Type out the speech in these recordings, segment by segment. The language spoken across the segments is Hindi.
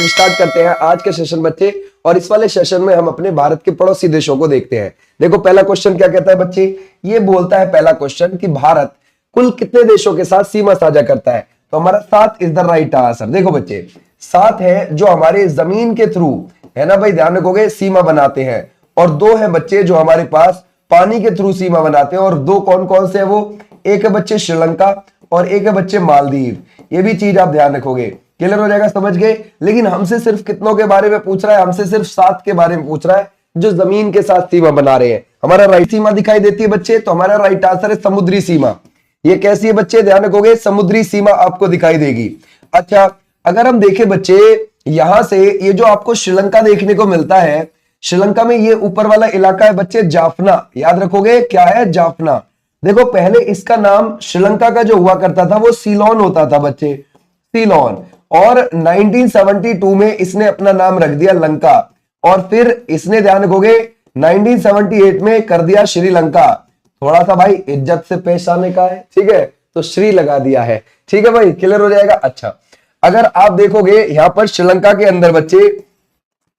स्टार्ट करते हैं आज के सेशन बच्चे। और इस वाले सेशन में हम अपने भारत के पड़ोसी देशों को देखते हैं। देखो पहला क्वेश्चन क्या कहता है बच्चे, ये बोलता है पहला क्वेश्चन कि भारत कुल कितने देशों के साथ सीमा साझा करता है। तो हमारा 7 इज द राइट आंसर। देखो बच्चे 7 है जो हमारे जमीन के थ्रू है ना भाई, ध्यान रखोगे, सीमा बनाते हैं। और 2 है बच्चे जो हमारे पास पानी के थ्रू सीमा बनाते हैं। और 2 कौन कौन से है वो, एक है बच्चे श्रीलंका और एक है बच्चे मालदीव। ये भी चीज आप ध्यान रखोगे, क्लियर हो जाएगा, समझ गए। लेकिन हमसे सिर्फ कितनों के बारे में पूछ रहा है, हमसे सिर्फ 7 के बारे में पूछ रहा है जो जमीन के साथ सीमा बना रहे हैं। हमारा राइट सीमा दिखाई देती है बच्चे, तो हमारा राइट आंसर है समुद्री सीमा। ये कैसी है बच्चे, ध्यान रखोगे, समुद्री सीमा आपको दिखाई देगी। अच्छा अगर हम देखें बच्चे यहां से, ये जो आपको श्रीलंका देखने को मिलता है, श्रीलंका में ये ऊपर वाला इलाका है बच्चे जाफना, याद रखोगे क्या है, जाफना। देखो पहले इसका नाम श्रीलंका का जो हुआ करता था वो सीलोन होता था बच्चे, सीलोन। और 1972 में इसने अपना नाम रख दिया लंका। और फिर इसने ध्यान रखोगे 1978 में कर दिया श्रीलंका। थोड़ा सा भाई इज्जत से पेश आने का है, ठीक है, तो श्री लगा दिया है, ठीक है भाई, क्लियर हो जाएगा। अच्छा अगर आप देखोगे यहां पर श्रीलंका के अंदर बच्चे,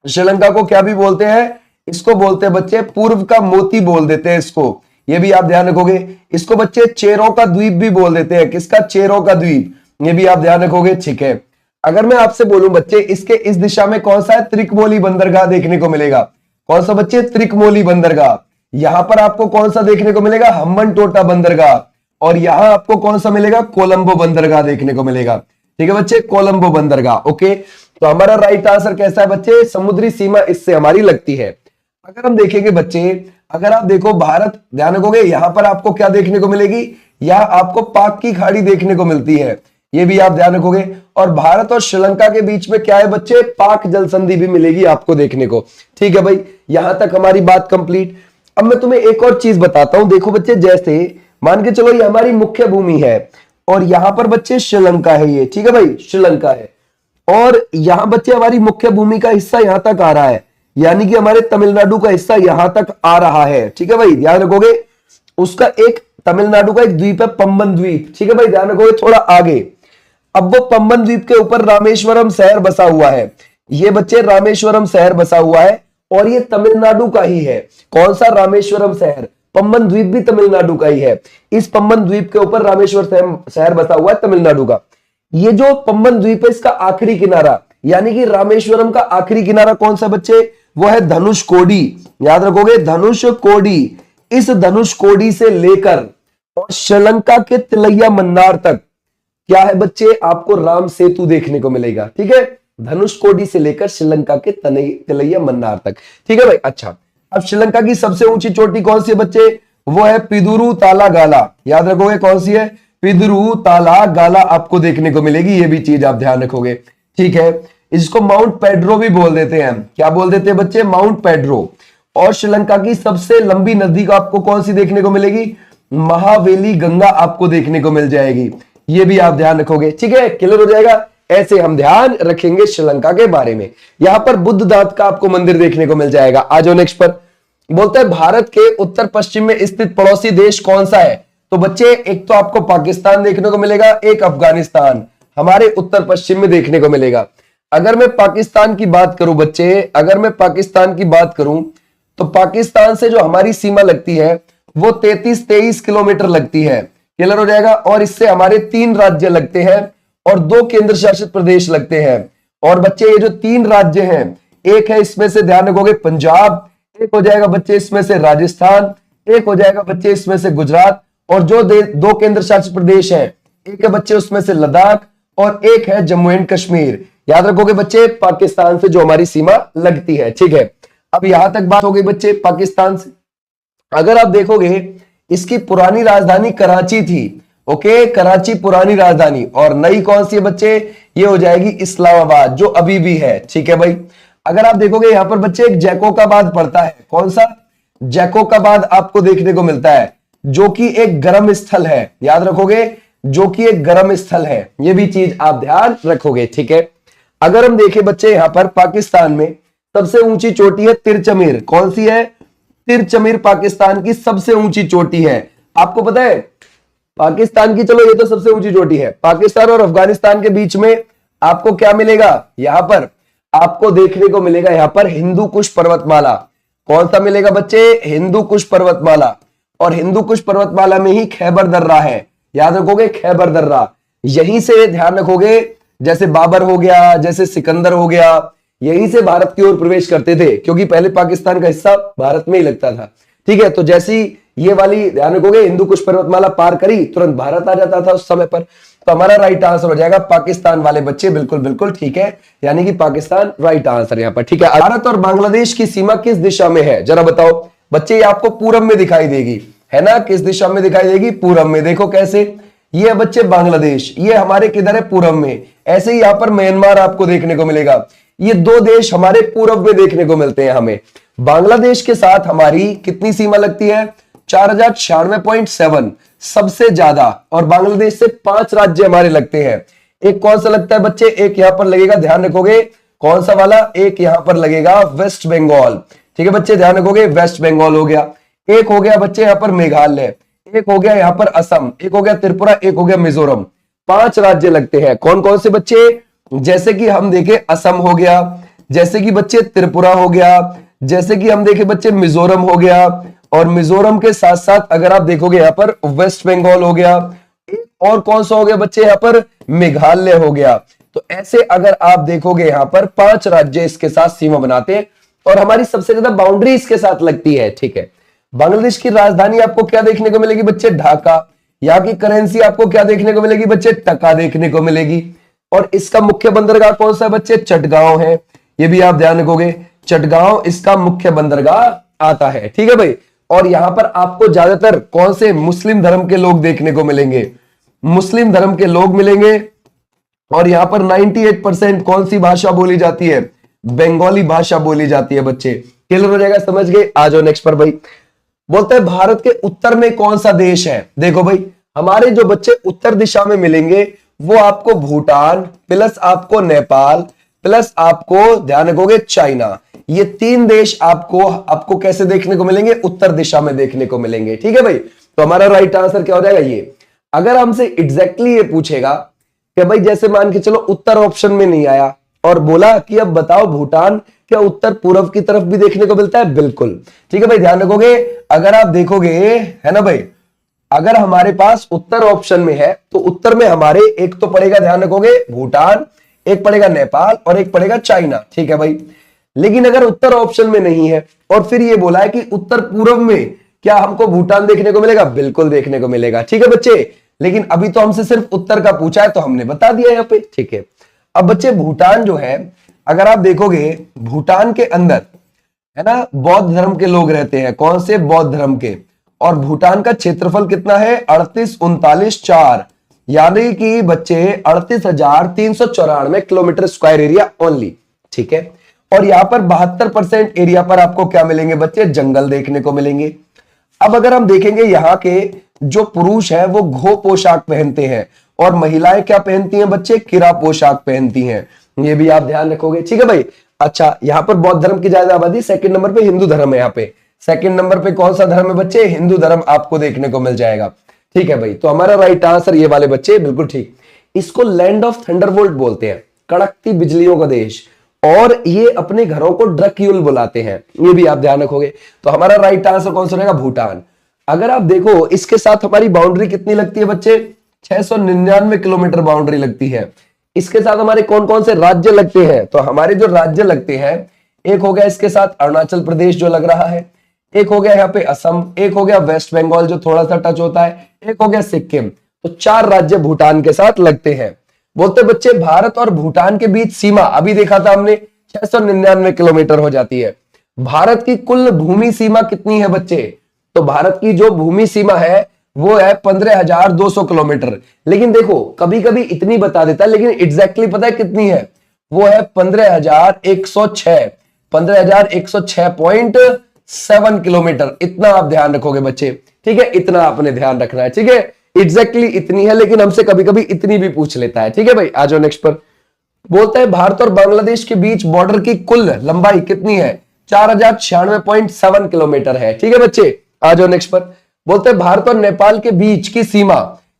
श्रीलंका को क्या भी बोलते हैं, इसको बोलते हैं बच्चे पूर्व का मोती बोल देते हैं इसको, ये भी आप ध्यान रखोगे। इसको बच्चे चेरों का द्वीप भी बोल देते हैं, किसका, चेरों का द्वीप, ये भी आप ध्यान रखोगे, ठीक है। अगर मैं आपसे बोलूं बच्चे इसके इस दिशा में कौन सा है, त्रिकमोली बंदरगाह देखने को मिलेगा। कौन सा बच्चे, त्रिकमोली बंदरगाह। यहां पर आपको कौन सा देखने को मिलेगा, हम्बनटोटा बंदरगाह। और यहां आपको कौन सा मिलेगा, कोलंबो बंदरगाह देखने को मिलेगा, ठीक है बच्चे, कोलंबो बंदरगाह। ओके, तो हमारा राइट आंसर कैसा है बच्चे, समुद्री सीमा इससे हमारी लगती है। अगर हम देखेंगे बच्चे, अगर आप देखो भारत, ध्यान रखोगे यहां पर आपको क्या देखने को मिलेगी, यहां आपको पाक की खाड़ी देखने को मिलती है, ये भी आप ध्यान रखोगे। और भारत और श्रीलंका के बीच में क्या है बच्चे, पाक जल संधि भी मिलेगी आपको देखने को, ठीक है भाई। यहां तक हमारी बात कंप्लीट। अब मैं तुम्हें एक और चीज बताता हूं, देखो बच्चे जैसे मान के चलो ये हमारी मुख्य भूमि है और यहां पर बच्चे श्रीलंका है, ये ठीक है भाई, श्रीलंका है। और यहां बच्चे हमारी मुख्य भूमि का हिस्सा यहां तक आ रहा है, यानी कि हमारे तमिलनाडु का हिस्सा यहां तक आ रहा है, ठीक है भाई, ध्यान रखोगे। उसका एक तमिलनाडु का एक द्वीप है पंबन द्वीप, ठीक है भाई, ध्यान रखोगे थोड़ा आगे। अब वो पंबन द्वीप के ऊपर रामेश्वरम शहर बसा हुआ है, ये बच्चे रामेश्वरम शहर बसा हुआ है और ये तमिलनाडु का ही है। कौन सा, रामेश्वरम शहर, पंबन द्वीप भी तमिलनाडु का ही है। इस पंबन द्वीप के ऊपर रामेश्वर शहर बसा हुआ है तमिलनाडु का। ये जो पंबन द्वीप है इसका आखिरी किनारा, यानी कि रामेश्वरम का आखिरी किनारा कौन सा बच्चे, वो है धनुषकोडी, याद रखोगे, धनुषकोडी। इस धनुषकोडी से लेकर और श्रीलंका के तिलैया मन्नार तक क्या है बच्चे, आपको राम सेतु देखने को मिलेगा, ठीक है, धनुषकोडी से लेकर श्रीलंका के तिलैया मन्नार तक, ठीक है भाई। अच्छा अब श्रीलंका की सबसे ऊंची चोटी कौन सी है बच्चे, वो है पिदुरु ताला गाला, याद रखोगे कौन सी है, पिदुरु ताला गाला आपको देखने को मिलेगी, ये भी चीज आप ध्यान रखोगे, ठीक है। इसको माउंट पेड्रो भी बोल देते हैं, क्या बोल देते हैं बच्चे, माउंट पेड्रो। और श्रीलंका की सबसे लंबी नदी को आपको कौन सी देखने को मिलेगी, महावेली गंगा आपको देखने को मिल जाएगी, ये भी आप ध्यान रखोगे, ठीक है, क्लियर हो जाएगा। ऐसे हम ध्यान रखेंगे श्रीलंका के बारे में। यहां पर बुद्ध दांत का आपको मंदिर देखने को मिल जाएगा। आ जाओ नेक्स्ट पर। बोलता है भारत के उत्तर पश्चिम में स्थित पड़ोसी देश कौन सा है। तो बच्चे एक तो आपको पाकिस्तान देखने को मिलेगा, एक अफगानिस्तान हमारे उत्तर पश्चिम में देखने को मिलेगा। अगर मैं पाकिस्तान की बात करूं बच्चे, अगर मैं पाकिस्तान की बात करूं तो पाकिस्तान से जो हमारी सीमा लगती है वो 33-23 किलोमीटर लगती है, क्लियर हो जाएगा। और इससे हमारे 3 राज्य लगते हैं और 2 केंद्र शासित प्रदेश लगते हैं। और बच्चे ये जो 3 राज्य हैं, एक है इसमें से ध्यान रखोगे पंजाब, एक हो जाएगा बच्चे इसमें से राजस्थान, एक हो जाएगा बच्चे इसमें से गुजरात। और जो 2 केंद्र शासित प्रदेश हैं, एक है बच्चे उसमें से लद्दाख और एक है जम्मू एंड कश्मीर। याद रखोगे बच्चे पाकिस्तान से जो हमारी सीमा लगती है, ठीक है। अब यहां तक बात हो गई बच्चे पाकिस्तान से। अगर आप देखोगे इसकी पुरानी राजधानी कराची थी, ओके, कराची पुरानी राजधानी, और नई कौन सी है बच्चे, ये हो जाएगी इस्लामाबाद, जो अभी भी है, ठीक है भाई। अगर आप देखोगे यहां पर बच्चे एक जैकोबाबाद पड़ता है, कौन सा, जैकोबाबाद आपको देखने को मिलता है, जो कि एक गर्म स्थल है, याद रखोगे, जो कि एक गर्म स्थल है, ये भी चीज आप ध्यान रखोगे, ठीक है। अगर हम देखें बच्चे यहां पर पाकिस्तान में सबसे ऊंची चोटी है तिरचमीर, कौन सी है, तिरचमीर पाकिस्तान की सबसे ऊंची चोटी है। आपको पता है पाकिस्तान की, चलो ये तो सबसे ऊंची चोटी है, पाकिस्तान और अफगानिस्तान के बीच में आपको क्या मिलेगा, यहां पर आपको देखने को मिलेगा यहां पर हिंदू कुश पर्वतमाला। कौन सा मिलेगा बच्चे? हिंदू कुश पर्वतमाला। और हिंदू कुश पर्वतमाला में ही खैबर दर्रा है, याद रखोगे, खैबर दर्रा। यहीं से ध्यान रखोगे, जैसे बाबर हो गया, जैसे सिकंदर हो गया, यहीं से भारत की ओर प्रवेश करते थे, क्योंकि पहले पाकिस्तान का हिस्सा भारत में ही लगता था। ठीक है, तो जैसी ये वाली ध्यान रखोगे, हिंदू कुश पर्वतमाला पार करी, तुरंत भारत आ जाता था उस समय पर। तो हमारा राइट आंसर हो जाएगा पाकिस्तान वाले बच्चे, बिल्कुल बिल्कुल ठीक है, यानी कि पाकिस्तान राइट आंसर यहां पर। ठीक है, भारत और बांग्लादेश की सीमा किस दिशा में है, जरा बताओ बच्चे। ये आपको पूरब में दिखाई देगी, है ना, किस दिशा में दिखाई देगी? पूरब में। देखो कैसे, ये बच्चे बांग्लादेश, ये हमारे किधर है? पूरब में। ऐसे ही यहां पर म्यांमार आपको देखने को मिलेगा। ये दो देश हमारे पूरब में देखने को मिलते हैं हमें। बांग्लादेश के साथ हमारी कितनी सीमा लगती है? 4096.7 सबसे ज्यादा, और बांग्लादेश से 5 राज्य हमारे लगते हैं। एक कौन सा लगता है बच्चे? एक यहां पर लगेगा, ध्यान रखोगे, कौन सा वाला? एक यहां पर लगेगा वेस्ट बंगाल। ठीक है बच्चे, ध्यान रखोगे, वेस्ट बंगाल हो गया। एक हो गया बच्चे यहां पर मेघालय, एक हो गया यहां पर असम, एक हो गया त्रिपुरा, एक हो गया मिजोरम। 5 राज्य लगते हैं। कौन कौन से बच्चे? जैसे कि हम देखें असम हो गया, जैसे कि बच्चे त्रिपुरा हो गया, जैसे कि हम देखें बच्चे मिजोरम हो गया, और मिजोरम के साथ साथ अगर आप देखोगे यहां पर वेस्ट बंगाल हो गया, और कौन सा हो गया बच्चे? यहां पर मेघालय हो गया। तो ऐसे अगर आप देखोगे यहां पर 5 राज्य इसके साथ सीमा बनाते हैं, और हमारी सबसे ज्यादा बाउंड्री इसके साथ लगती है। ठीक है, बांग्लादेश की राजधानी आपको क्या देखने को मिलेगी बच्चे? ढाका। यहाँ की करेंसी आपको क्या देखने को मिलेगी बच्चे? टका देखने को मिलेगी। और इसका मुख्य बंदरगाह कौन सा है बच्चे? चटगांव है। ये भी आप ध्यान रखोगे, चटगांव इसका मुख्य बंदरगाह आता है। ठीक है भाई, और यहां पर आपको ज्यादातर कौन से मुस्लिम धर्म के लोग देखने को मिलेंगे? मुस्लिम धर्म के लोग मिलेंगे। और यहां पर 98% कौन सी भाषा बोली जाती है? बंगाली भाषा बोली जाती है बच्चे। क्लियर हो जाएगा, समझ गए? आ जाओ नेक्स्ट पर भाई। बोलते हैं भारत के उत्तर में कौन सा देश है? देखो भाई, हमारे जो बच्चे उत्तर दिशा में मिलेंगे वो आपको भूटान, प्लस आपको नेपाल, प्लस आपको ध्यान रखोगे चाइना। ये 3 देश आपको कैसे देखने को मिलेंगे? उत्तर दिशा में देखने को मिलेंगे। ठीक है भाई, तो हमारा राइट आंसर क्या हो जाएगा? ये। अगर हमसे एग्जैक्टली ये पूछेगा कि भाई जैसे मान के चलो उत्तर ऑप्शन में नहीं आया, और बोला कि अब बताओ भूटान क्या उत्तर पूर्व की तरफ भी देखने को मिलता है? बिल्कुल। ठीक है भाई, ध्यान रखोगे, अगर आप देखोगे, है ना भाई, अगर हमारे पास उत्तर ऑप्शन में है तो उत्तर में हमारे एक तो पड़ेगा, ध्यान रखोगे, भूटान, एक पड़ेगा नेपाल, और एक पड़ेगा चाइना। ठीक है भाई, लेकिन अगर उत्तर ऑप्शन में नहीं है और फिर ये बोला है कि उत्तर पूर्व में क्या हमको भूटान देखने को मिलेगा? बिल्कुल देखने को मिलेगा। ठीक है बच्चे, लेकिन अभी तो हमसे सिर्फ उत्तर का पूछा है तो हमने बता दिया यहाँ पे। ठीक है, अब बच्चे भूटान जो है, अगर आप देखोगे भूटान के अंदर, है ना, बौद्ध धर्म के लोग रहते हैं। कौन से? बौद्ध धर्म के। और भूटान का क्षेत्रफल कितना है? 38,39,4, यानी कि बच्चे 38,394 किलोमीटर स्क्वायर एरिया ओनली। ठीक है, और यहां पर 72% एरिया पर आपको क्या मिलेंगे बच्चे? जंगल देखने को मिलेंगे। अब अगर हम देखेंगे यहाँ के जो पुरुष है वो घो पोशाक पहनते हैं, और महिलाएं क्या पहनती हैं बच्चे? किरा पोशाक पहनती हैं। ये भी आप ध्यान रखोगे। ठीक है भाई, अच्छा, यहां पर बौद्ध धर्म की ज्यादा आबादी, सेकंड नंबर पे हिंदू धर्म है। यहाँ पे सेकंड नंबर पे कौन सा धर्म है बच्चे? हिंदू धर्म आपको देखने को मिल जाएगा। ठीक है भाई, तो हमारा राइट आंसर ये वाले बच्चे, बिल्कुल ठीक। इसको लैंड ऑफ थंडरबोल्ट बोलते हैं, कड़कती बिजलियों का देश, और ये अपने घरों को ड्रक्यूल बुलाते हैं। ये भी आप ध्यान रखोगे। तो हमारा राइट आंसर कौन सा रहेगा? भूटान। अगर आप देखो इसके साथ हमारी बाउंड्री कितनी लगती है बच्चे? 699 किलोमीटर बाउंड्री लगती है। इसके साथ हमारे कौन कौन से राज्य लगते हैं? तो हमारे जो राज्य लगते हैं, एक हो गया इसके साथ अरुणाचल प्रदेश जो लग रहा है, एक हो गया यहाँ पे असम, एक हो गया वेस्ट बंगाल जो थोड़ा सा टच होता है, एक हो गया सिक्किम। तो 4 राज्य भूटान के साथ लगते हैं। बोलते बच्चे भारत और भूटान के बीच सीमा अभी देखा था हमने 699 किलोमीटर हो जाती है। भारत की कुल भूमि सीमा कितनी है बच्चे? तो भारत की जो भूमि सीमा है वो है 15,200 किलोमीटर। लेकिन देखो कभी कभी इतनी बता देता है, लेकिन एग्जैक्टली पता है कितनी है? वो है 15,106, 15,106.7 किलोमीटर। इतना आप ध्यान रखोगे बच्चे। ठीक है, इतना आपने ध्यान रखना है। ठीक है, एग्जैक्टली इतनी है, लेकिन हमसे कभी कभी इतनी भी पूछ लेता है। ठीक है भाई, आ जाओ नेक्स्ट पर। बोलता है भारत और बांग्लादेश के बीच बॉर्डर की कुल लंबाई कितनी है? 4,096.7 किलोमीटर है। ठीक है बच्चे, आ जाओ नेक्स्ट पर। बोलते हैं भारत और नेपाल के बीच की सीमा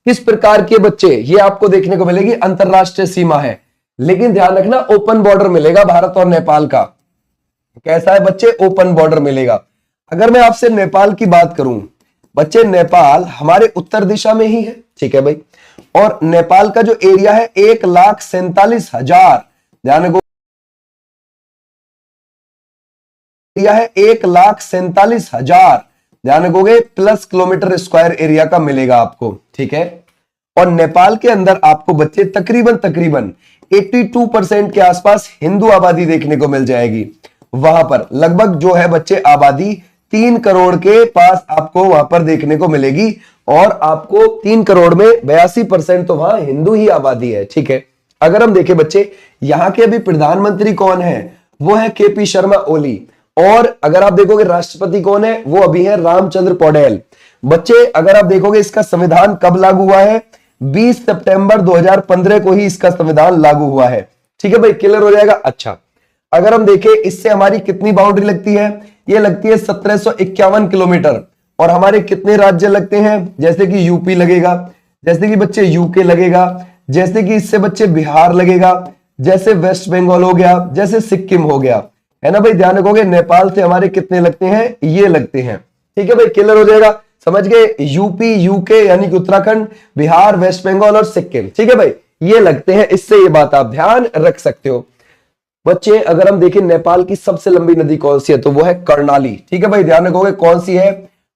किस प्रकार के बच्चे? ये आपको देखने को मिलेगी अंतरराष्ट्रीय सीमा है। लेकिन ध्यान रखना ओपन बॉर्डर मिलेगा भारत और नेपाल का। कैसा है बच्चे? ओपन बॉर्डर मिलेगा। अगर मैं आपसे नेपाल की बात करूं बच्चे, नेपाल हमारे उत्तर दिशा में ही है, ठीक है भाई। और नेपाल का जो एरिया है 1,47,000, ध्यान रखो, एरिया है 1,47,000, ध्यान रखोगे, प्लस किलोमीटर स्क्वायर एरिया का मिलेगा आपको, ठीक है। और नेपाल के अंदर आपको बच्चे तकरीबन 82% के आसपास हिंदू आबादी देखने को मिल जाएगी। वहां पर लगभग जो है बच्चे आबादी 3 करोड़ के पास आपको वहां पर देखने को मिलेगी। और आपको 3 करोड़ में 82% तो वहां हिंदू ही आबादी है, ठीक है। अगर हम देखें बच्चे, यहां के अभी प्रधानमंत्री कौन है? वो है केपी शर्मा ओली। और अगर आप देखोगे राष्ट्रपति कौन है? वो अभी है रामचंद्र पौडेल। बच्चे अगर आप देखोगे इसका संविधान कब लागू हुआ है? 20 सितंबर 2015 को ही इसका संविधान लागू हुआ है, ठीक है भाई, क्लियर हो जाएगा। अच्छा, अगर हम देखें इससे हमारी कितनी बाउंड्री लगती है? ये लगती है 1751 किलोमीटर। और हमारे कितने राज्य लगते हैं? जैसे कि यूपी लगेगा, जैसे कि बच्चे यूके लगेगा, जैसे कि इससे बच्चे बिहार लगेगा, जैसे वेस्ट बंगाल हो गया, जैसे सिक्किम हो गया, है ना भाई। ध्यान रखोगे नेपाल से हमारे कितने लगते हैं? ये लगते हैं, ठीक है भाई, क्लियर हो जाएगा, समझ गए। यूपी, यूके यानी कि उत्तराखंड, बिहार, वेस्ट बंगाल और सिक्किम, ठीक है भाई, ये लगते हैं। इससे ये बात आप ध्यान रख सकते हो बच्चे। अगर हम देखें नेपाल की सबसे लंबी नदी कौन सी है, तो वो है कर्णाली, ठीक है भाई, ध्यान रखोगे कौन सी है?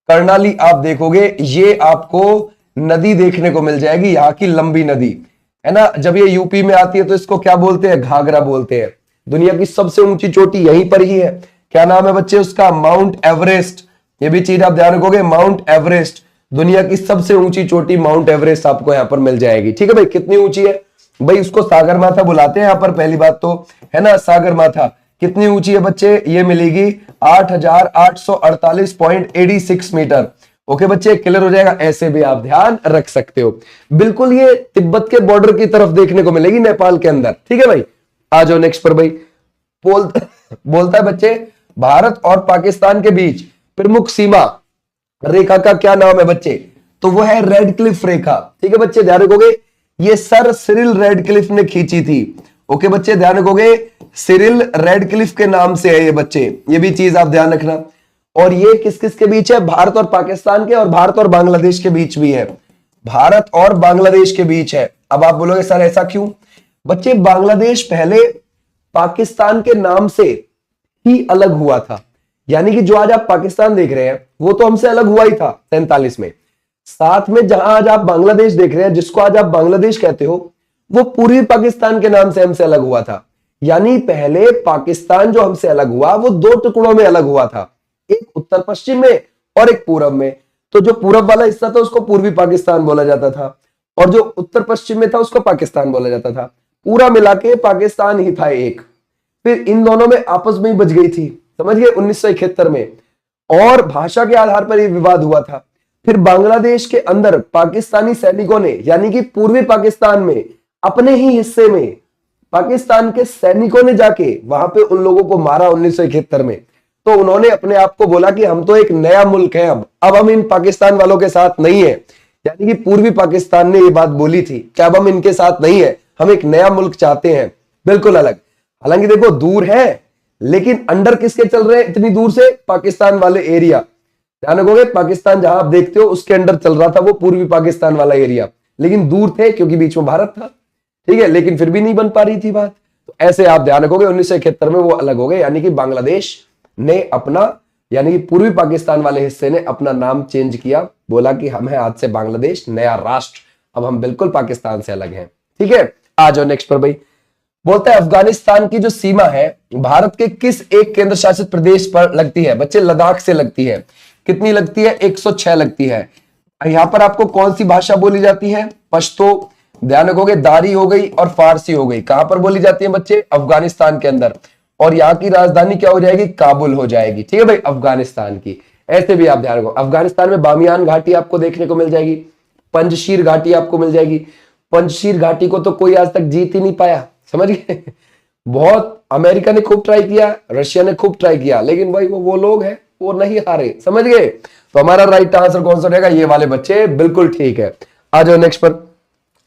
कर्णाली। आप देखोगे ये आपको नदी देखने को मिल जाएगी, यहाँ की लंबी नदी, है ना। जब ये यूपी में आती है तो इसको क्या बोलते हैं? घाघरा बोलते हैं। दुनिया की सबसे ऊंची चोटी यहीं पर ही है। क्या नाम है बच्चे उसका? Mount Everest. ये भी चीज आप ध्यान रखोगे, माउंट एवरेस्ट, दुनिया की सबसे ऊंची चोटी माउंट एवरेस्ट आपको यहाँ पर मिल जाएगी, ठीक है भाई। कितनी ऊंची है भाई? उसको सागर माथा बुलाते हैं यहाँ पर, पहली बात तो, है ना, सागर माथा। कितनी ऊंची है बच्चे? ये मिलेगी 8,848.86 मीटर। ओके बच्चे, क्लियर हो जाएगा। ऐसे भी आप ध्यान रख सकते हो। बिल्कुल ये तिब्बत के बॉर्डर की तरफ देखने को मिलेगी नेपाल के अंदर, ठीक है भाई। आ जाओ नेक्स्ट पर भाई। बोलता है बच्चे, भारत और पाकिस्तान के बीच प्रमुख सीमा रेखा का क्या नाम है बच्चे? तो वो है रेड क्लिफ रेखा, ठीक है बच्चे, ध्यान रखोगे। ये सर सिरिल रेडक्लिफ ने खींची थी। ओके बच्चे, ध्यान रखोगे, सिरिल रेडक्लिफ के नाम से है ये बच्चे, ये भी चीज आप ध्यान रखना। और ये किस किस के बीच है? भारत और पाकिस्तान के, और भारत और बांग्लादेश के बीच भी है। भारत और बांग्लादेश के बीच है। अब आप बोलोगे सर ऐसा क्यों? बच्चे बांग्लादेश पहले पाकिस्तान के नाम से ही अलग हुआ था, यानी कि जो आज आप पाकिस्तान देख रहे हैं वो तो हमसे अलग हुआ ही था 47 में। साथ में जहां आज आप बांग्लादेश देख रहे हैं, जिसको आज आप बांग्लादेश कहते हो, वो पूर्वी पाकिस्तान के नाम से हमसे अलग हुआ था। यानी पहले पाकिस्तान जो हमसे अलग हुआ वो 2 टुकड़ों में अलग हुआ था, एक उत्तर पश्चिम में और एक पूरब में। तो जो पूरब वाला हिस्सा था उसको पूर्वी पाकिस्तान बोला जाता था, और जो उत्तर पश्चिम में था उसको पाकिस्तान बोला जाता था। पूरा मिला के पाकिस्तान ही था एक। फिर इन दोनों में आपस में ही बच गई थी, समझ गए, 1971 में। और भाषा के आधार पर यह विवाद हुआ था। फिर बांग्लादेश के अंदर पाकिस्तानी सैनिकों ने, यानी कि पूर्वी पाकिस्तान में अपने ही हिस्से में पाकिस्तान के सैनिकों ने जाके वहां पे उन लोगों को मारा 1971 में। तो उन्होंने अपने आप को बोला कि हम तो एक नया मुल्क है, अब हम इन पाकिस्तान वालों के साथ नहीं है। यानी कि पूर्वी पाकिस्तान ने ये बात बोली थी कि अब हम इनके साथ नहीं है, हम एक नया मुल्क चाहते हैं, बिल्कुल अलग। हालांकि देखो दूर है, लेकिन अंडर किसके चल रहे हैं इतनी दूर से? पाकिस्तान वाले एरिया। ध्यान रखोगे, पाकिस्तान जहां आप देखते हो उसके अंडर चल रहा था वो पूर्वी पाकिस्तान वाला एरिया, लेकिन दूर थे क्योंकि बीच में भारत था, ठीक है, लेकिन फिर भी नहीं बन पा रही थी बात। तो ऐसे आप ध्यान रखोगे 1971 में वो अलग हो गए, यानी कि बांग्लादेश ने अपना, यानी कि पूर्वी पाकिस्तान वाले हिस्से ने अपना नाम चेंज किया, बोला कि हम है आज से बांग्लादेश, नया राष्ट्र, अब हम बिल्कुल पाकिस्तान से अलग हैं, ठीक है। आ जाओ नेक्स्ट पर भाई। बोलता है अफगानिस्तान की जो सीमा है भारत के किस एक केंद्र शासित प्रदेश पर लगती है? बच्चे लद्दाख से लगती है। कितनी लगती है? 106 लगती है। यहां पर आपको कौन सी भाषा बोली जाती है? पश्तो, ध्यान रखोगे, दारी हो गई और फारसी हो गई। कहां पर बोली जाती है बच्चे? अफगानिस्तान के अंदर। और यहाँ की राजधानी क्या हो जाएगी? काबुल हो जाएगी, ठीक है भाई, अफगानिस्तान की। ऐसे भी आप ध्यान रखो, अफगानिस्तान में बामियान घाटी आपको देखने को मिल जाएगी, पंजशीर घाटी आपको मिल जाएगी। पंजशीर घाटी को तो कोई आज तक जीत ही नहीं पाया, समझ गए। बहुत अमेरिका ने खूब ट्राई किया, रशिया ने खूब ट्राई किया, लेकिन भाई वो लोग हैं वो नहीं हारे, समझ गए। तो हमारा राइट आंसर कौन सा रहेगा? ये वाले बच्चे, बिल्कुल ठीक है। आ जाओ नेक्स्ट पर।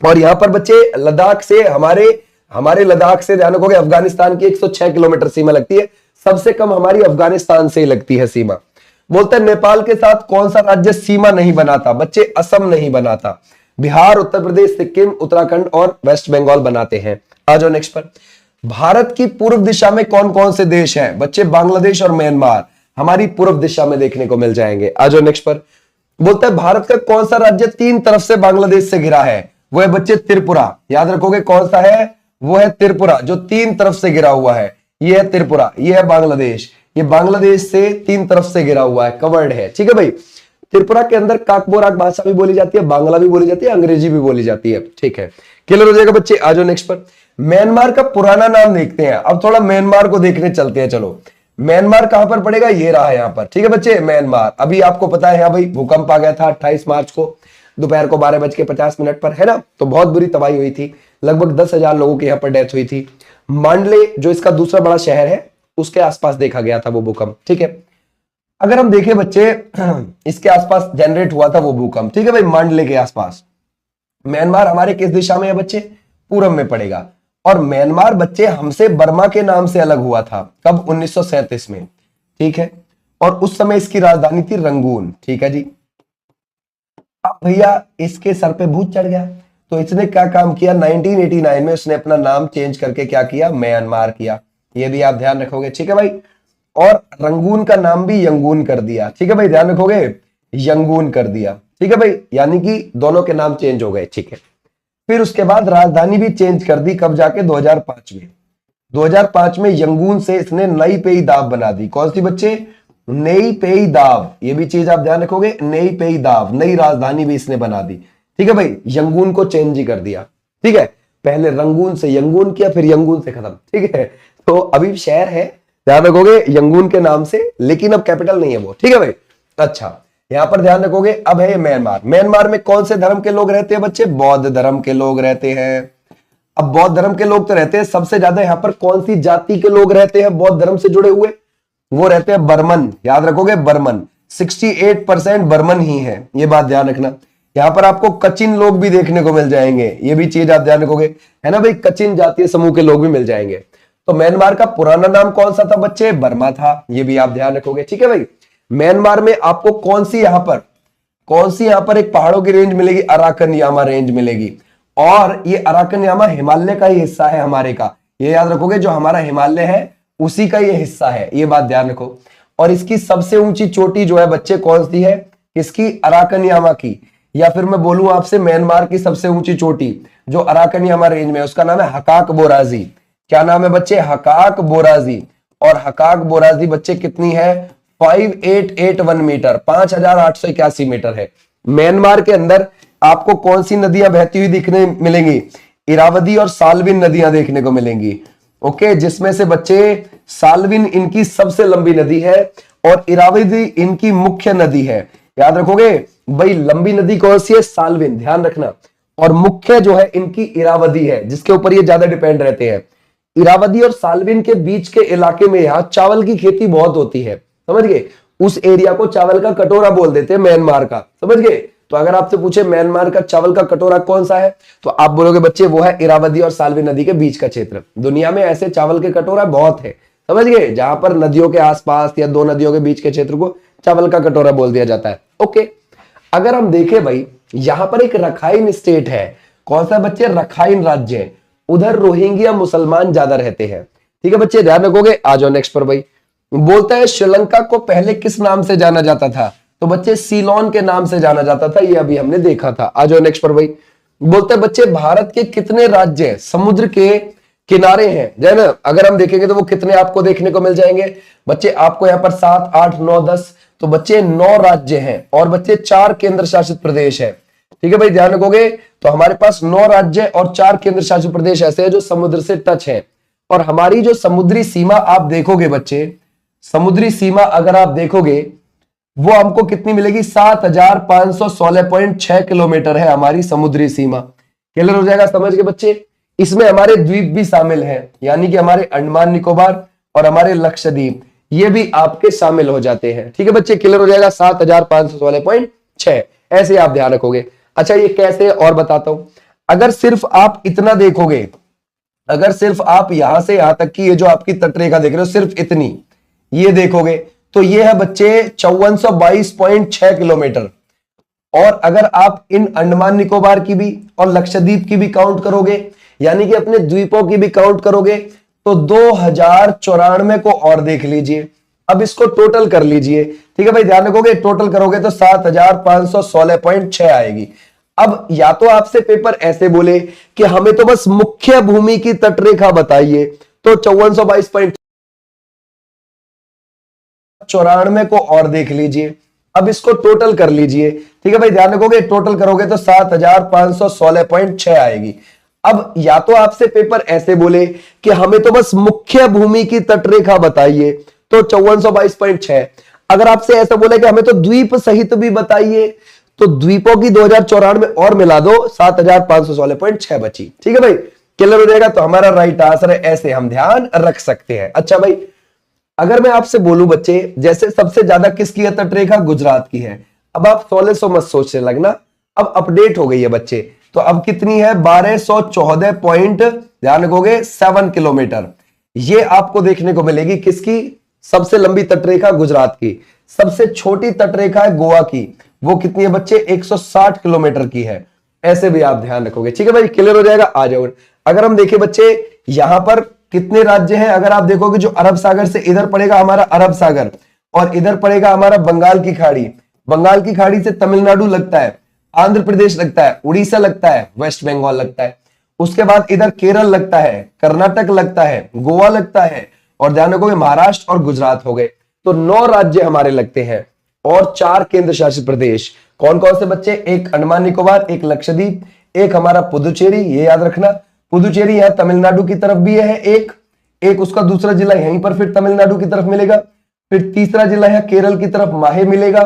और यहां पर बच्चे लद्दाख से हमारे हमारे लद्दाख से ध्यान रखोगे अफगानिस्तान की 106 किलोमीटर सीमा लगती है, सबसे कम हमारी अफगानिस्तान से ही लगती है सीमा। बोलते हैं नेपाल के साथ कौन सा राज्य सीमा नहीं बनाता? बच्चे असम नहीं बनाता, बिहार, उत्तर प्रदेश, सिक्किम, उत्तराखंड और वेस्ट बंगाल बनाते हैं। आ जाओ नेक्स्ट पर। भारत की पूर्व दिशा में कौन कौन से देश हैं? बच्चे बांग्लादेश और म्यांमार हमारी पूर्व दिशा में देखने को मिल जाएंगे। आ जाओ नेक्स्ट पर। बोलता है भारत का कौन सा राज्य तीन तरफ से बांग्लादेश से घिरा है? वो है बच्चे त्रिपुरा। याद रखोगे कौन सा है? वो है त्रिपुरा, जो तीन तरफ से घिरा हुआ है। ये है त्रिपुरा, ये है बांग्लादेश, ये बांग्लादेश से तीन तरफ से घिरा हुआ है, कवर्ड है। ठीक है भाई। त्रिपुरा के अंदर काकबोराक भाषा भी बोली जाती है, बांग्ला भी बोली जाती है, अंग्रेजी भी बोली जाती है। ठीक है, क्लियर हो जाएगा बच्चे। आ जाओ नेक्स्ट पर। म्यांमार का पुराना नाम देखते हैं। अब थोड़ा म्यांमार को देखने चलते हैं। चलो, म्यांमार कहां पर पड़ेगा? ये रहा यहां पर। ठीक है बच्चे, म्यांमार। अभी आपको पता है भाई भूकंप आ गया था 28 मार्च को दोपहर को 12:50 पर, है ना? तो बहुत बुरी तबाही हुई थी, लगभग 10,000 लोगों की यहाँ पर डेथ हुई थी। मांडले जो इसका दूसरा बड़ा शहर है उसके आसपास देखा गया था वो भूकंप। ठीक है, अगर हम देखें बच्चे इसके आसपास जनरेट हुआ था वो भूकंप। ठीक है भाई, मांडले के आसपास। म्यांमार हमारे किस दिशा में है बच्चे? पूरब में पड़ेगा। और म्यांमार बच्चे हमसे बर्मा के नाम से अलग हुआ था। कब? 1937 में। ठीक है, और उस समय इसकी राजधानी थी रंगून। ठीक है जी। अब भैया इसके सर पे भूत चढ़ गया, तो इसने क्या काम किया? 1989 में उसने अपना नाम चेंज करके क्या किया? म्यांमार किया। ये भी आप ध्यान रखोगे। ठीक है भाई। और रंगून का नाम भी यंगून कर दिया। ठीक है भाई, ध्यान रखोगे, यंगून कर दिया। ठीक है भाई, यानी कि दोनों के नाम चेंज हो गए। ठीक है, फिर उसके बाद राजधानी भी चेंज कर दी। कब जाके? 2005 में। 2005 में यंगून से इसने नई पेई दाव बना दी। कौन सी बच्चे? नई पेई दाव। ये भी चीज आप ध्यान रखोगे, नई पेई दाव, नई राजधानी भी इसने बना दी। ठीक है भाई, यंगून को चेंज ही कर दिया। ठीक है, पहले रंगून से यंगून किया, फिर यंगून से खत्म। ठीक है, तो अभी शहर है, ध्यान रखोगे, यंगून के नाम से, लेकिन अब कैपिटल नहीं है वो। ठीक है भाई। अच्छा, यहां पर ध्यान रखोगे। अब है म्यांमार। म्यांमार में कौन से धर्म के लोग रहते हैं बच्चे? बौद्ध धर्म के लोग रहते हैं। अब बौद्ध धर्म के लोग तो रहते हैं, सबसे ज्यादा यहां पर कौन सी जाति के लोग रहते हैं बौद्ध धर्म से जुड़े हुए? वो रहते हैं बर्मन। याद रखोगे, बर्मन। 68% बर्मन ही है, ये बात ध्यान रखना। यहां पर आपको कचिन लोग भी देखने को मिल जाएंगे, ये भी चीज आप ध्यान रखोगे, है ना भाई। कचिन जातीय समूह के लोग भी मिल जाएंगे। तो म्यांमार का पुराना नाम कौन सा था बच्चे? बर्मा था, ये भी आप ध्यान रखोगे। ठीक है भाई। म्यांमार में आपको कौन सी यहां पर एक पहाड़ों की रेंज मिलेगी? अराकनयामा रेंज मिलेगी। और ये अराकनयामा हिमालय का ही हिस्सा है हमारे का, ये याद रखोगे, जो हमारा हिमालय है उसी का ये हिस्सा है, ये बात ध्यान रखो। और इसकी सबसे ऊंची चोटी जो है बच्चे कौन सी है? किसकी? अराकनयामा की। या फिर मैं बोलूं आपसे, म्यांमार की सबसे ऊंची चोटी जो अराकनयामा रेंज में है उसका नाम है हकाक बोराजी। क्या नाम है बच्चे? हकाक बोराजी। और हकाक बोराजी बच्चे कितनी है? 5881 मीटर, 5881 मीटर है। म्यांमार के अंदर आपको कौन सी नदियां बहती हुई दिखने मिलेंगी? इरावदी और साल्विन नदियां देखने को मिलेंगी। ओके, जिसमें से बच्चे साल्विन इनकी सबसे लंबी नदी है और इरावदी इनकी मुख्य नदी है। याद रखोगे भाई, लंबी नदी कौन सी है? साल्विन, ध्यान रखना। और मुख्य जो है इनकी इरावदी है, जिसके ऊपर ये ज्यादा डिपेंड रहते हैं। इरावदी और साल्विन के बीच के इलाके में यहां चावल की खेती बहुत होती है, समझ गए। उस एरिया को चावल का कटोरा बोल देते हैं, म्यांमार का, समझ गए। तो अगर आपसे पूछे म्यांमार का चावल का कटोरा कौन सा है, तो आप बोलोगे बच्चे वो है इरावदी और साल्विन नदी के बीच का क्षेत्र। दुनिया में ऐसे चावल के कटोरा बहुत है, समझ गए, जहां पर नदियों के आसपास या दो नदियों के बीच के क्षेत्र को चावल का कटोरा बोल दिया जाता है। ओके, अगर हम देखें भाई, यहां पर एक रखाइन स्टेट है। कौन सा बच्चे? रखाइन राज्य। उधर रोहिंग्या मुसलमान ज्यादा रहते हैं। ठीक है बच्चे, ध्यान रखोगे। आ जाओ नेक्स्ट पर भाई। बोलता है श्रीलंका को पहले किस नाम से जाना जाता था? तो बच्चे सीलोन के नाम से जाना जाता था, ये अभी हमने देखा था। आ जाओ नेक्स्ट पर भाई। बोलते हैं बच्चे भारत के कितने राज्य समुद्र के किनारे हैं, है ना? अगर हम देखेंगे तो वो कितने आपको देखने को मिल जाएंगे बच्चे? आपको यहाँ पर 7, 8, 9, 10, तो बच्चे 9 राज्य हैं और बच्चे 4 केंद्र शासित प्रदेश है। ठीक है भाई, ध्यान रखोगे। तो हमारे पास 9 राज्य और 4 केंद्र शासित प्रदेश ऐसे हैं जो समुद्र से टच है। और हमारी जो समुद्री सीमा आप देखोगे बच्चे, समुद्री सीमा अगर आप देखोगे वो हमको कितनी मिलेगी? 7516.6 किलोमीटर है हमारी समुद्री सीमा। क्लियर हो जाएगा, समझ के बच्चे। इसमें हमारे द्वीप भी शामिल हैं, यानी कि हमारे अंडमान निकोबार और हमारे लक्षद्वीप, ये भी आपके शामिल हो जाते हैं। ठीक है बच्चे, क्लियर हो जाएगा। 7516.6 ऐसे आप ध्यान रखोगे। अच्छा, ये कैसे और बताता हूं। अगर सिर्फ आप इतना देखोगे अगर सिर्फ आप यहां से यहां तक की ये जो आपकी तटरेखा देख रहे हो सिर्फ इतनी ये देखोगे तो ये है बच्चे 5422.6 किलोमीटर। और अगर आप इन अंडमान निकोबार की भी और लक्षद्वीप की भी काउंट करोगे, यानी कि अपने द्वीपों की भी काउंट करोगे, तो 2094 को और देख लीजिए। अब इसको टोटल कर लीजिए, ठीक है भाई, ध्यान रखोगे टोटल करोगे तो 7516.6 आएगी। अब या तो आपसे पेपर ऐसे बोले कि हमें तो बस मुख्य भूमि की तटरेखा बताइए, तो 5422.94 को और देख लीजिए। अब इसको टोटल कर लीजिए, ठीक है भाई, ध्यान रखोगे टोटल करोगे तो 7516.6 आएगी। अब या तो आपसे पेपर ऐसे बोले कि हमें तो बस मुख्य भूमि की तटरेखा बताइए, तो 5422.6। अगर आपसे ऐसा बोले कि हमें तो द्वीप सहित भी बताइए, तो द्वीपों की 2094 और मिला दो, 7516.6 बची। ठीक है भाई, क्लियर हो जाएगा। तो हमारा राइट आंसर है, ऐसे हम ध्यान रख सकते हैं। अच्छा भाई, अगर मैं आपसे बोलूं बच्चे, जैसे सबसे ज्यादा किसकी है तटरेखा? गुजरात की है। अब आप 1600 मत सोचने लगना, अब अपडेट हो गई है बच्चे, तो अब कितनी है? 1214 पॉइंट, ध्यान रखोगे, 7 किलोमीटर। ये आपको देखने को मिलेगी किसकी? सबसे लंबी तटरेखा गुजरात की। सबसे छोटी तटरेखा है गोवा की, वो कितनी है बच्चे? 160 किलोमीटर की है। ऐसे भी आप ध्यान रखोगे, ठीक है भाई, क्लियर हो जाएगा। आ जाओ। अगर हम देखें बच्चे, यहां पर कितने राज्य हैं? अगर आप देखोगे जो अरब सागर से इधर पड़ेगा हमारा अरब सागर, और इधर पड़ेगा हमारा बंगाल की खाड़ी। बंगाल की खाड़ी से तमिलनाडु लगता है, आंध्र प्रदेश लगता है, उड़ीसा लगता है, वेस्ट बंगाल लगता है। उसके बाद इधर केरल लगता है, कर्नाटक लगता है, गोवा लगता है, और ध्यान रखोगे महाराष्ट्र और गुजरात हो गए। तो 9 राज्य हमारे लगते हैं और 4 केंद्र शासित प्रदेश। कौन कौन से बच्चे? एक अंडमान निकोबार, एक लक्षद्वीप, एक हमारा पुदुचेरी, ये याद रखना। पुदुचेरी यहां तमिलनाडु की तरफ भी है, एक उसका दूसरा जिला यहीं पर फिर तमिलनाडु की तरफ मिलेगा। फिर तीसरा जिला है केरल की तरफ, माहे मिलेगा।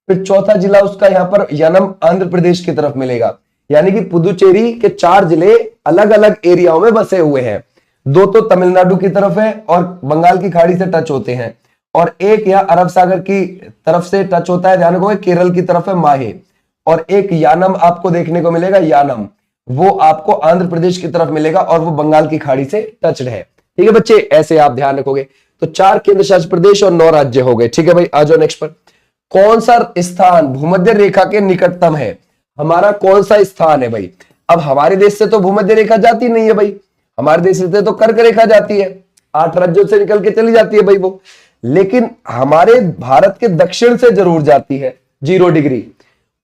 फिर चौथा जिला उसका यहां पर यनम आंध्र प्रदेश की तरफ मिलेगा। यानी कि पुदुचेरी के 4 जिले अलग अलग एरियाओं में बसे हुए हैं। 2 तो तमिलनाडु की तरफ है और बंगाल की खाड़ी से टच होते हैं, और एक यहां अरब सागर की तरफ से टच होता है, ध्यान रखोगे, केरल की तरफ है माहे। और एक यानम आपको देखने को मिलेगा, यानम, वो आपको आंध्र प्रदेश की तरफ मिलेगा और वो बंगाल की खाड़ी से टच्ड है। ठीक है बच्चे, ऐसे आप ध्यान रखोगे। तो 4 केंद्र शासित प्रदेश और 9 राज्य हो गए। ठीक है भाई, आ जाओ नेक्स्ट पर। कौन सा स्थान भूमध्य रेखा के निकटतम है? हमारा कौन सा स्थान है भाई? अब हमारे देश से तो भूमध्य रेखा जाती नहीं है भाई, हमारे देश से तो कर्क रेखा जाती है, 8 राज्यों से निकल के चली जाती है भाई वो। लेकिन हमारे भारत के दक्षिण से जरूर जाती है 0 डिग्री।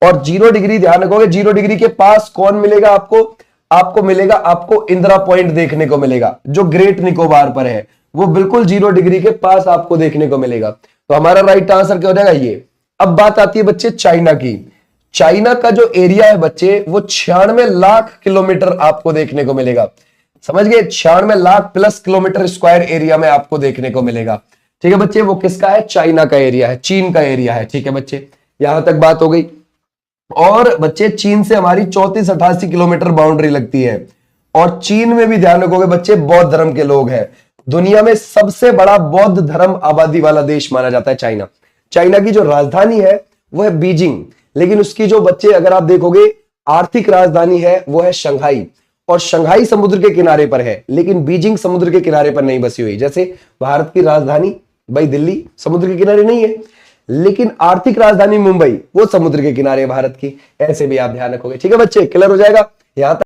और 0 डिग्री ध्यान रखोगे, 0 डिग्री के पास कौन मिलेगा आपको? आपको मिलेगा, आपको इंदिरा पॉइंट देखने को मिलेगा, जो ग्रेट निकोबार पर है, वो बिल्कुल 0 डिग्री के पास आपको देखने को मिलेगा। तो हमारा राइट आंसर क्या हो जाएगा? ये। अब बात आती है बच्चे चाइना की। चाइना का जो एरिया है बच्चे, वो 96 लाख किलोमीटर आपको देखने को मिलेगा। समझ गए? 96 lakh plus kilometre square area में आपको देखने को मिलेगा। ठीक है बच्चे, वो किसका है? चाइना का एरिया है, चीन का एरिया है। ठीक है बच्चे, यहां तक बात हो गई। और बच्चे, चीन से हमारी 34-88 किलोमीटर बाउंड्री लगती है। और चीन में भी ध्यान रखोगे बच्चे, बौद्ध धर्म के लोग हैं। दुनिया में सबसे बड़ा बौद्ध धर्म आबादी वाला देश माना जाता है चाइना। चाइना की जो राजधानी है वो है बीजिंग, लेकिन उसकी जो बच्चे अगर आप देखोगे आर्थिक राजधानी है वो है शंघाई। और शंघाई समुद्र के किनारे पर है, लेकिन बीजिंग समुद्र के किनारे पर नहीं बसी हुई। जैसे भारत की राजधानी भाई दिल्ली समुद्र के किनारे नहीं है, लेकिन आर्थिक राजधानी मुंबई वो समुद्र के किनारे भारत की। ऐसे भी आप ध्यान रखोगे। ठीक है बच्चे, क्लियर हो जाएगा यहां तक।